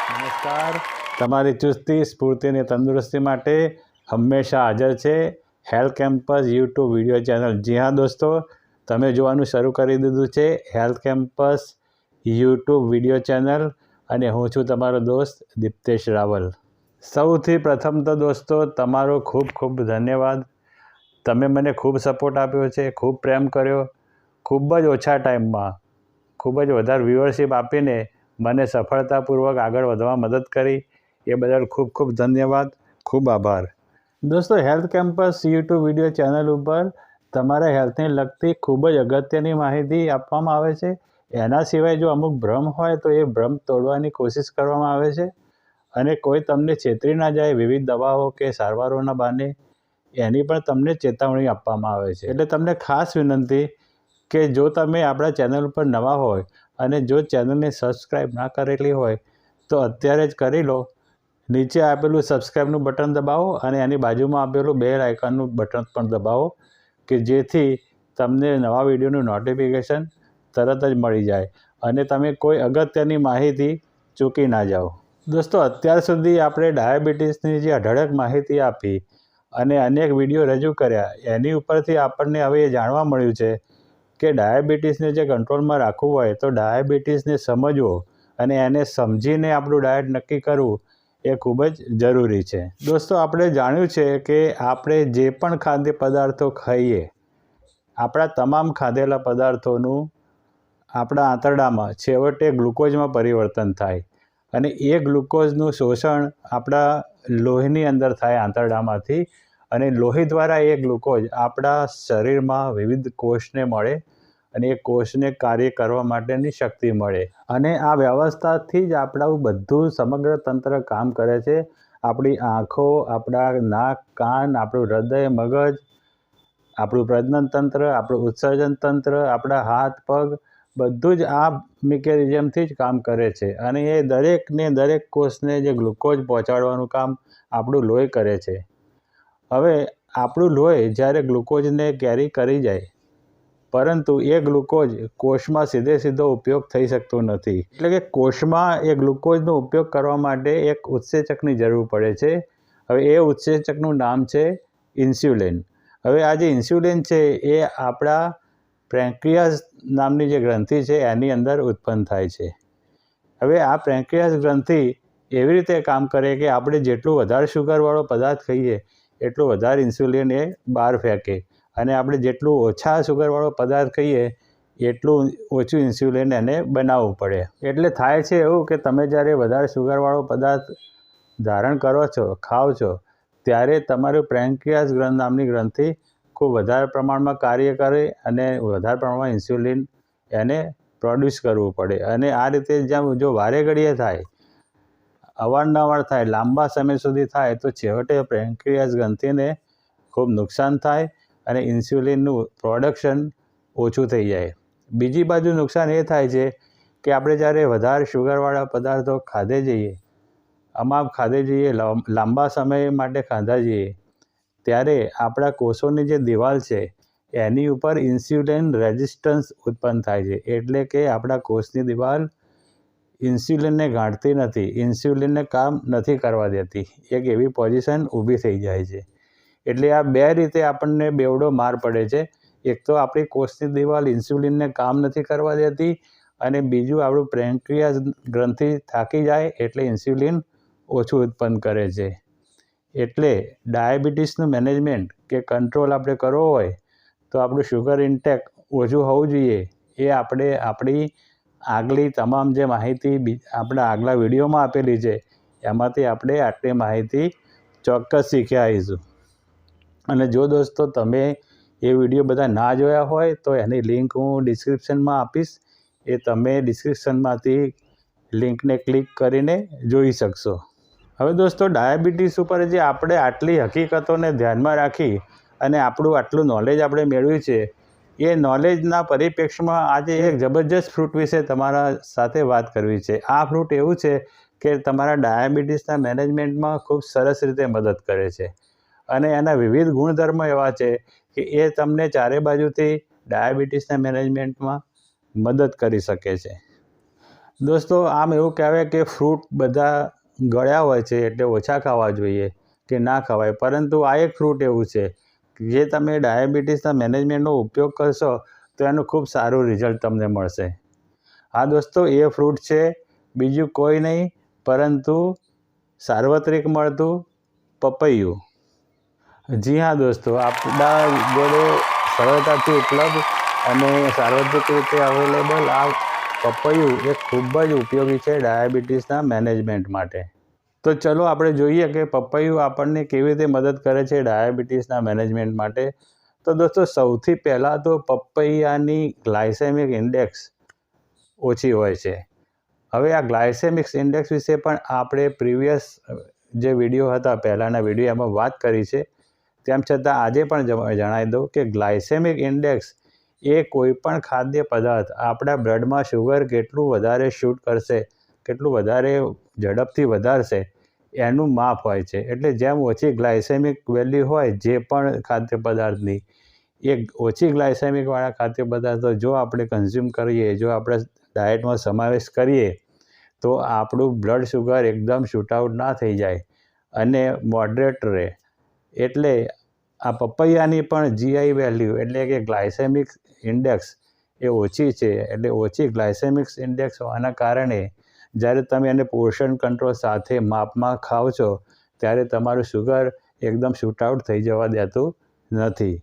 નમસ્કાર. તમારી ચુસ્તી, સ્ફૂર્તિ અને તંદુરસ્તી માટે હંમેશા હાજર છે health campus YouTube video channel. જી હા દોસ્તો, તમે જોવાનું શરૂ કરી દીધું છે health campus YouTube video channel અને હું છું તમારો દોસ્ત દીપ્તેશ રાવલ. સૌથી પ્રથમ તો દોસ્તો તમારો ખૂબ ખૂબ ધન્યવાદ. તમે મને ખૂબ સપોર્ટ આપ્યો છે, ખૂબ પ્રેમ કર્યો, ખૂબ જ ઓછા ટાઈમમાં ખૂબ જ વધારે વ્યુઅરશિપ આપીને મને સફળતાપૂર્વક આગળ વધવા મદદ કરી. એ બદલ ખૂબ ખૂબ ધન્યવાદ, ખૂબ આભાર. દોસ્તો, health campus YouTube video channel ઉપર તમારા હેલ્થને લગતી ખૂબ જ અગત્યની માહિતી આપવામાં આવે છે. એના સિવાય જો અમુક ભ્રમ હોય તો એ ભ્રમ તોડવાની કોશિશ કરવામાં આવે છે અને કોઈ તમને છેતરી ના જાય વિવિધ દવાઓ કે સારવારોના બહાને એની પણ તમને ચેતવણી આપવામાં આવે છે. એટલે તમને ખાસ વિનંતી કે જો તમે આપણા ચેનલ ઉપર નવા હોય અને જો ચેનલને સબસ્ક્રાઈબ ના કરેલી હોય તો અત્યારે જ કરી લો. નીચે આપેલું સબસ્ક્રાઈબનું બટન દબાવો અને એની બાજુમાં આપેલું બેલ આઇકનનું બટન પણ દબાવો કે જેથી તમને નવા વિડીયોનું નોટિફિકેશન તરત જ મળી જાય અને તમે કોઈ અગત્યની માહિતી ચૂકી ના જાઓ. દોસ્તો, અત્યાર સુધી આપણે ડાયાબિટીસની જે અઢળક માહિતી આપી અને અનેક વિડીયો રજૂ કર્યા, એની ઉપરથી આપણને હવે એ જાણવા મળ્યું છે કે ડાયાબિટીસને જે કંટ્રોલમાં રાખવું હોય તો ડાયાબિટીસને સમજવો અને એને સમજીને આપણું ડાયટ નક્કી કરવું એ ખૂબ જ જરૂરી છે. દોસ્તો, આપણે જાણ્યું છે કે આપણે જે પણ ખાદ્ય પદાર્થો ખાઈએ, આપણા તમામ ખાધેલા પદાર્થોનું આપણા આંતરડામાં છેવટે ગ્લુકોઝમાં પરિવર્તન થાય અને એ ગ્લુકોઝનું શોષણ આપણા લોહીની અંદર થાય આંતરડામાંથી અને લોહી દ્વારા એ ગ્લુકોઝ આપણા શરીરમાં વિવિધ કોષને મળે અને એ કોષને કાર્ય કરવા માટેની શક્તિ મળે અને આ વ્યવસ્થાથી જ આપણું બધું સમગ્ર તંત્ર કામ કરે છે. આપણી આંખો, આપણા નાક, કાન, આપણું હૃદય, મગજ, આપણું પ્રજનન તંત્ર, આપણું ઉત્સર્જન તંત્ર, આપણા હાથ, પગ બધું જ આ મિકેનિઝમથી જ કામ કરે છે અને એ દરેકને દરેક કોષને જે ગ્લુકોઝ પહોંચાડવાનું કામ આપણું લોહી કરે છે. હવે આપણું લોહી જ્યારે ગ્લુકોઝને કેરી કરી જાય પરંતુ એ ગ્લુકોઝ કોષમાં સીધો ઉપયોગ થઈ શકતો નથી. એટલે કે કોષમાં એ ગ્લુકોઝનો ઉપયોગ કરવા માટે એક ઉત્સેચકની જરૂર પડે છે. હવે એ ઉત્સેચકનું નામ છે ઇન્સ્યુલિન. હવે આ જે ઇન્સ્યુલિન છે એ આપણા પેન્ક્રિયાસ નામની જે ગ્રંથિ છે એની અંદર ઉત્પન્ન થાય છે. હવે આ પેન્ક્રિયાસ ગ્રંથિ એવી રીતે કામ કરે કે આપણે જેટલું વધારે શુગરવાળો પદાર્થ ખાઈએ એટલું વધારે ઇન્સ્યુલિન એ બહાર ફેંકે અને આપણે જેટલું ઓછા શુગરવાળો પદાર્થ ખાઈએ એટલું ઓછું ઇન્સ્યુલિન એને બનાવવું પડે. એટલે થાય છે એવું કે તમે જ્યારે વધારે શુગરવાળો પદાર્થ ધારણ કરો છો, ખાઓ છો, ત્યારે તમારું પેન્ક્રિયાસ નામની ગ્રંથિ ખૂબ વધારે પ્રમાણમાં કાર્ય કરે અને વધારે પ્રમાણમાં ઇન્સ્યુલિન એને પ્રોડ્યુસ કરવું પડે અને આ રીતે જેમ જો વારે ઘડીએ થાય, અવારનવાર થાય, લાંબા સમય સુધી થાય તો છેવટે પેન્ક્રિયાસ ગ્રંથિને ખૂબ નુકસાન થાય અને ઇન્સ્યુલિનનું પ્રોડક્શન ઓછું થઈ જાય. બીજી બાજુ નુકસાન એ થાય છે કે આપણે જ્યારે વધારે શુગરવાળા પદાર્થો ખાધે જઈએ, લાંબા સમય માટે ખાધા જઈએ, ત્યારે આપણા કોષોની જે દિવાલ છે એની ઉપર ઇન્સ્યુલિન રેઝિસ્ટન્સ ઉત્પન્ન થાય છે. એટલે કે આપણા કોષની દિવાલ ઇન્સ્યુલિનને ગાંઠતી નથી, ઇન્સ્યુલિનને કામ નથી કરવા દેતી. એક એવી પોઝિશન ઊભી થઈ જાય છે. એટલે આ બે રીતે આપણને બેવડો માર પડે છે. એક તો આપણી કોષની દિવાલ ઇન્સ્યુલિનને કામ નથી કરવા દેતી અને બીજું આપણું પેન્ક્રિયાસ ગ્રંથિ થાકી જાય એટલે ઇન્સ્યુલિન ઓછું ઉત્પન્ન કરે છે. એટલે ડાયાબિટીસનું મેનેજમેન્ટ કે કંટ્રોલ આપણે કરવો હોય તો આપણું શુગર ઇન્ટેક ઓછું હોવું જોઈએ. એ આપણે આપણી આગલી તમામ જે માહિતી આપણા આગલા વિડીયોમાં આપેલી છે એમાંથી આપણે આટલી માહિતી ચોક્કસ શીખ્યા આવીશું. અને જો દોસ્તો તમે એ વિડીયો બધા ના જોયા હોય તો એની લિંક હું ડિસ્ક્રિપ્શનમાં આપીશ. એ તમે ડિસ્ક્રિપ્શનમાંથી લિંકને ક્લિક કરીને જોઈ શકશો. હવે દોસ્તો, ડાયાબિટીસ ઉપર જે આપણે આટલી હકીકતોને ધ્યાનમાં રાખી અને આપણું આટલું નોલેજ આપણે મેળવ્યું છે, એ નોલેજના પરિપ્રેક્ષમાં આજે એક જબરજસ્ત ફ્રૂટ વિશે તમારા સાથે વાત કરવી છે. આ ફ્રૂટ એવું છે કે તમારા ડાયાબિટીસના મેનેજમેન્ટમાં ખૂબ સરસ રીતે મદદ કરે છે અને એના વિવિધ ગુણધર્મો એવા છે કે એ તમને ચારે બાજુથી ડાયાબિટીસના મેનેજમેન્ટમાં મદદ કરી શકે છે. દોસ્તો આમ એવું કહેવાય કે ફ્રૂટ બધા ગળ્યા હોય છે એટલે ઓછા ખાવા જોઈએ કે ના ખવાય, પરંતુ આ એક ફ્રૂટ એવું છે જે તમે ડાયાબિટીસના મેનેજમેન્ટનો ઉપયોગ કરશો તો એનું ખૂબ સારું રિઝલ્ટ તમને મળશે. હા દોસ્તો, એ ફ્રૂટ છે બીજું કોઈ નહીં પરંતુ સાર્વત્રિક મળતું પપૈયું. જી હા દોસ્તો, આપણા જોડે સરળતાથી ઉપલબ્ધ અને સાર્વત્રિક રીતે અવેલેબલ આ પપૈયું એ ખૂબ જ ઉપયોગી છે ડાયાબિટીસના મેનેજમેન્ટ માટે. તો ચલો આપણે જોઈએ કે પપૈયું આપણને કેવી રીતે મદદ કરે છે ડાયાબિટીસના મેનેજમેન્ટ માટે. તો દોસ્તો સૌથી પહેલાં તો પપૈયાની ગ્લાયસેમિક ઇન્ડેક્સ ઓછી હોય છે. હવે આ ગ્લાયસેમિક ઇન્ડેક્સ વિશે પણ આપણે પ્રીવિયસ જે વિડીયો હતા પહેલાંના વિડીયો એમાં વાત કરી છે. તેમ છતાં આજે પણ જણાવી દઉં કે ગ્લાયસેમિક ઇન્ડેક્સ એ કોઈપણ ખાદ્ય પદાર્થ આપણા બ્લડમાં શુગર કેટલું વધારે શૂટ કરશે, કેટલું વધારે ઝડપથી વધારશે એનું માપ હોય છે. એટલે જેમ ઓછી ગ્લાયસેમિક વેલ્યુ હોય જે પણ ખાદ્ય પદાર્થની, એ ઓછી ગ્લાયસેમિકવાળા ખાદ્ય પદાર્થો જો આપણે કન્ઝ્યુમ કરીએ, જો આપણે ડાયટમાં સમાવેશ કરીએ તો આપણું બ્લડ શુગર એકદમ શૂટઆઉટ ના થઈ જાય અને મોડરેટ રહે. એટલે આ પપૈયાની પણ જીઆઈ વેલ્યુ એટલે કે ગ્લાયસેમિક ઇન્ડેક્સ એ ઓછી છે. એટલે ઓછી ગ્લાયસેમિક ઇન્ડેક્સ હોવાના કારણે જ્યારે તમે એને પોર્શન કંટ્રોલ સાથે માપમાં ખાઓ છો ત્યારે તમારું શુગર એકદમ શૂટઆઉટ થઈ જવા દેતું નથી.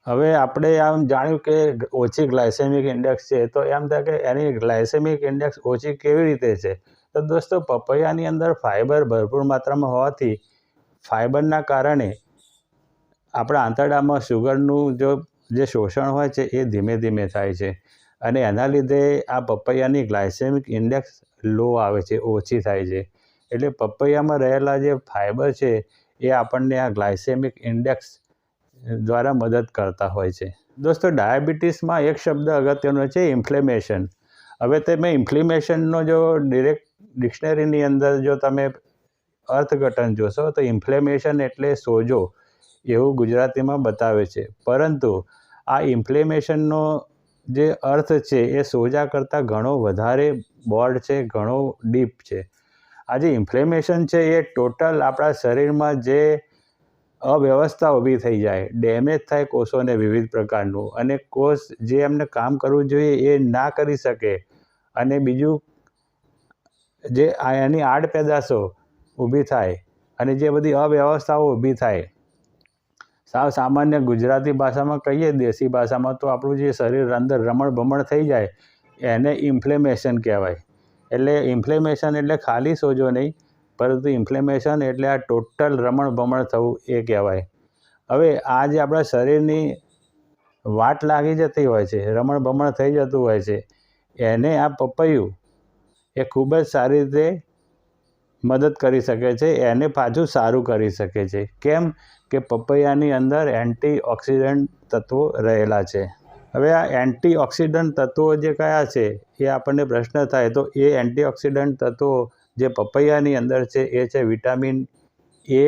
હવે આપણે આમ જાણ્યું કે ઓછી ગ્લાયસેમિક ઇન્ડેક્સ છે, તો એમ થાય કે એની ગ્લાયસેમિક ઇન્ડેક્સ ઓછી કેવી રીતે છે? તો દોસ્તો પપૈયાની અંદર ફાઇબર ભરપૂર માત્રામાં હોવાથી ફાઇબરના કારણે આપણા આંતરડામાં શુગરનું જે શોષણ હોય છે એ ધીમે ધીમે થાય છે અને એના લીધે આ પપૈયાની ગ્લાયસેમિક ઇન્ડેક્સ લો આવે છે, ઓછી થાય છે. એટલે પપૈયામાં રહેલા જે ફાઇબર છે એ આપણને આ ગ્લાયસેમિક ઇન્ડેક્સ દ્વારા મદદ કરતા હોય છે. દોસ્તો ડાયાબિટીસમાં એક શબ્દ અગત્યનો છે ઇન્ફ્લેમેશન. હવે તમે ઇન્ફ્લેમેશનનો જો ડિરેક્ટ ડિક્શનરીની અંદર જો તમે અર્થઘટન જોશો તો ઇન્ફ્લેમેશન એટલે સોજો એવું ગુજરાતીમાં બતાવે છે, પરંતુ આ ઇન્ફ્લેમેશનનો જે અર્થ છે એ સોજા કરતાં ઘણો વધારે બોર્ડ છે, ઘણો ડીપ છે. આ જે ઇન્ફ્લેમેશન છે એ ટોટલ આપણા શરીરમાં જે અવ્યવસ્થા ઊભી થઈ જાય, ડેમેજ થાય કોષોને વિવિધ પ્રકારનું, અને કોષ જે એમને કામ કરવું જોઈએ એ ના કરી શકે, અને બીજું જે એની આડપેદાશો ઊભી થાય અને જે બધી અવ્યવસ્થાઓ ઊભી થાય, સાવ સામાન્ય ગુજરાતી ભાષામાં કહીએ, દેશી ભાષામાં તો આપણું જે શરીર અંદર રમણ ભમણ થઈ જાય એને ઇન્ફ્લેમેશન કહેવાય. એટલે ઇન્ફ્લેમેશન એટલે ખાલી સોજો નહીં, પરંતુ ઇન્ફ્લેમેશન એટલે આ ટોટલ રમણ ભમણ થવું એ કહેવાય. હવે આ જે આપણા શરીરની વાટ લાગી જતી હોય છે, રમણ ભમણ થઈ જતું હોય છે, એને આ પપૈયું એ ખૂબ જ સારી રીતે મદદ કરી શકે છે, એને પાછું સારું કરી શકે છે. કેમ કે પપૈયાની અંદર એન્ટીઓક્સિડન્ટ તત્વો રહેલા છે. હવે આ એન્ટીઓક્સિડન્ટ તત્વો જે કયા છે એ આપણને પ્રશ્ન થાય, તો એ એન્ટીઓક્સિડન્ટ તત્વો જે પપૈયાની અંદર છે એ છે વિટામિન એ,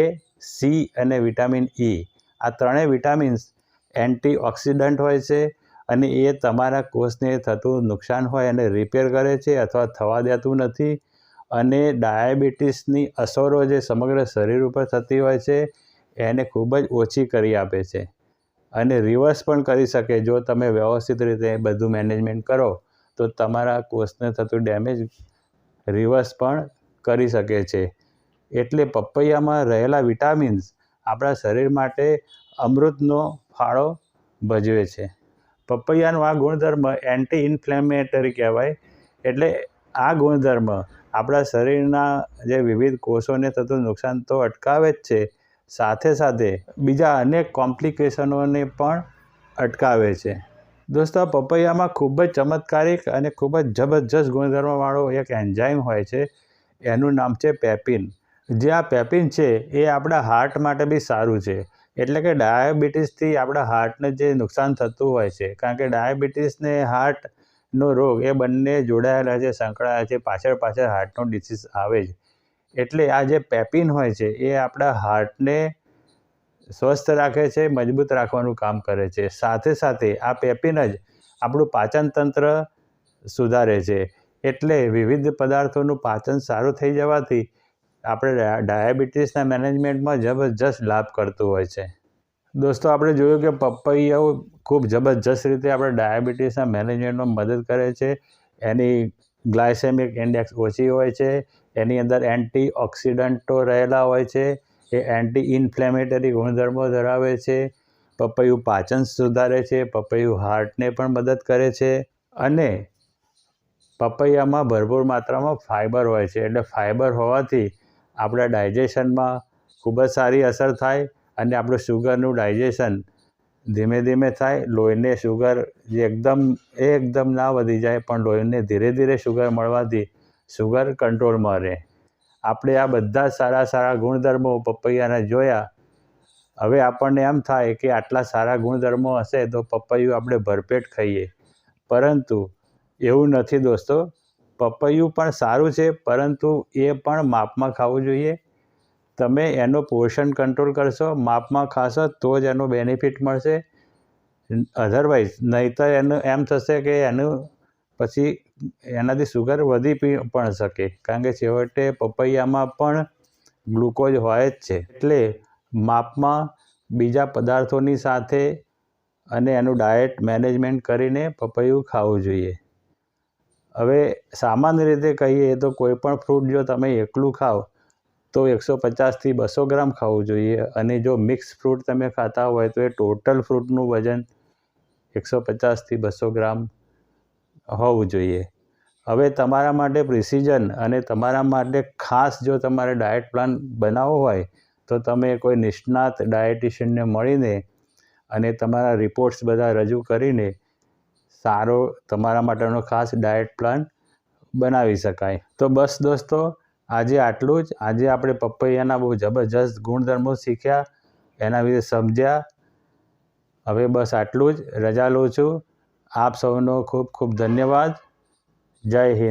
સી અને વિટામિન ઈ. આ ત્રણેય વિટામિન્સ એન્ટીઓક્સિડન્ટ હોય છે અને એ તમારા કોષને થતું નુકસાન હોય એને રિપેર કરે છે અથવા થવા દેતું નથી, અને ડાયાબિટીસની અસરો જે સમગ્ર શરીર ઉપર થતી હોય છે એને ખૂબ જ ઓછી કરી આપે છે, અને રિવર્સ પણ કરી શકે. જો તમે વ્યવસ્થિત રીતે બધું મેનેજમેન્ટ કરો તો તમારા કોષને થતું ડેમેજ રિવર્સ પણ કરી શકે છે. એટલે પપૈયામાં રહેલા વિટામિન્સ આપણા શરીર માટે અમૃતનો ફાળો ભજવે છે. પપૈયાનો આ ગુણધર્મ એન્ટી ઇન્ફ્લેમેટરી કહેવાય. એટલે આ ગુણધર્મ આપણા શરીરના જે વિવિધ કોષોને થતું નુકસાન તો અટકાવે જ છે, સાથે સાથે બીજા અનેક કોમ્પ્લિકેશનોને પણ અટકાવે છે. દોસ્તો પપૈયામાં ખૂબ જ ચમત્કારિક અને ખૂબ જ જબરજસ્ત ગુણધર્મવાળો એક એન્ઝાઇમ હોય છે, એનું નામ છે પેપિન. જે આ પેપિન છે એ આપણા હાર્ટ માટે બી સારું છે. એટલે કે ડાયાબિટીસથી આપણા હાર્ટને જે નુકસાન થતું હોય છે, કારણ કે ડાયાબિટીસને હાર્ટનો રોગ એ બંને જોડાયેલા છે, સંકળાયેલા છે, પાછળ હાર્ટનો ડિસીઝ આવે જ. એટલે આ જે પેપિન હોય છે એ આપણા હાર્ટને સ્વસ્થ રાખે છે, મજબૂત રાખવાનું કામ કરે છે. સાથે સાથે આ પેપિન જ આપણું પાચન તંત્ર સુધારે છે. એટલે વિવિધ પદાર્થોનું પાચન સારું થઈ જવાથી આપણે ડાયાબિટીસના મેનેજમેન્ટમાં જબરજસ્ત લાભ કરતું હોય છે. દોસ્તો, આપણે જોયું કે પપૈયાઓ ખૂબ જબરજસ્ત રીતે આપણે ડાયાબિટીસના મેનેજમેન્ટમાં મદદ કરે છે. એની ગ્લાયસેમિક ઇન્ડેક્સ ઓછી હોય છે, એની અંદર એન્ટીઓક્સિડન્ટો રહેલા હોય છે, એ એન્ટી ઇન્ફ્લેમેટરી ગુણધર્મો ધરાવે છે. પપૈયું પાચન સુધારે છે, પપૈયું હાર્ટને પણ મદદ કરે છે, અને પપૈયામાં ભરપૂર માત્રામાં ફાઇબર હોય છે. એટલે ફાઇબર હોવાથી આપણા ડાયજેશનમાં ખૂબ જ સારી અસર થાય અને આપણું શુગરનું ડાયજેશન ધીમે ધીમે થાય. લોહીને શુગર જે એકદમ ના વધી જાય, પણ લોહીને ધીરે ધીરે શુગર મળવાથી શુગર કંટ્રોલમાં રહે. આપણે આ બધા સારા ગુણધર્મો પપૈયાના જોયા. હવે આપણને એમ થાય કે આટલા સારા ગુણધર્મો હશે તો પપૈયું આપણે ભરપેટ ખાઈએ, પરંતુ એવું નથી દોસ્તો. પપૈયું પણ સારું છે, પરંતુ એ પણ માપમાં ખાવું જોઈએ. તમે એનો પોર્શન કંટ્રોલ કરશો, માપમાં ખાશો તો જ એનો બેનિફિટ મળશે. અધરવાઇઝ નહીંતર એનું એમ થશે કે પછી એનાથી શુગર વધી પણ શકે, કારણ કે છેવટે પપૈયામાં પણ ગ્લુકોઝ હોય જ છે. એટલે માપમાં બીજા પદાર્થોની સાથે અને એનું ડાયટ મેનેજમેન્ટ કરીને પપૈયું ખાવું જોઈએ. હવે સામાન્ય રીતે કહીએ તો કોઈપણ ફ્રૂટ જો તમે એકલું ખાઓ તો 150થી 200 ગ્રામ ખાવું જોઈએ, અને જો મિક્સ ફ્રૂટ તમે ખાતા હોય તો એ ટોટલ ફ્રૂટનું વજન 150થી 200 ગ્રામ હોવું જોઈએ. હવે તમારા માટે પ્રિસિઝન અને તમારા માટે ખાસ જો તમારે ડાયટ પ્લાન બનાવવો હોય તો તમે કોઈ નિષ્ણાત ડાયટિશિયનને મળીને અને તમારા રિપોર્ટ્સ બધા રજૂ કરીને સારો તમારા માટેનો ખાસ ડાયટ પ્લાન બનાવી શકાય. તો બસ દોસ્તો, આજે આટલું જ. આજે આપણે પપૈયાના બહુ જબરજસ્ત ગુણધર્મો શીખ્યા, એના વિશે સમજ્યા. હવે બસ આટલું જ. રજા લઉં છું. આપ સૌનો ખૂબ ખૂબ ધન્યવાદ. જય હિન્દ.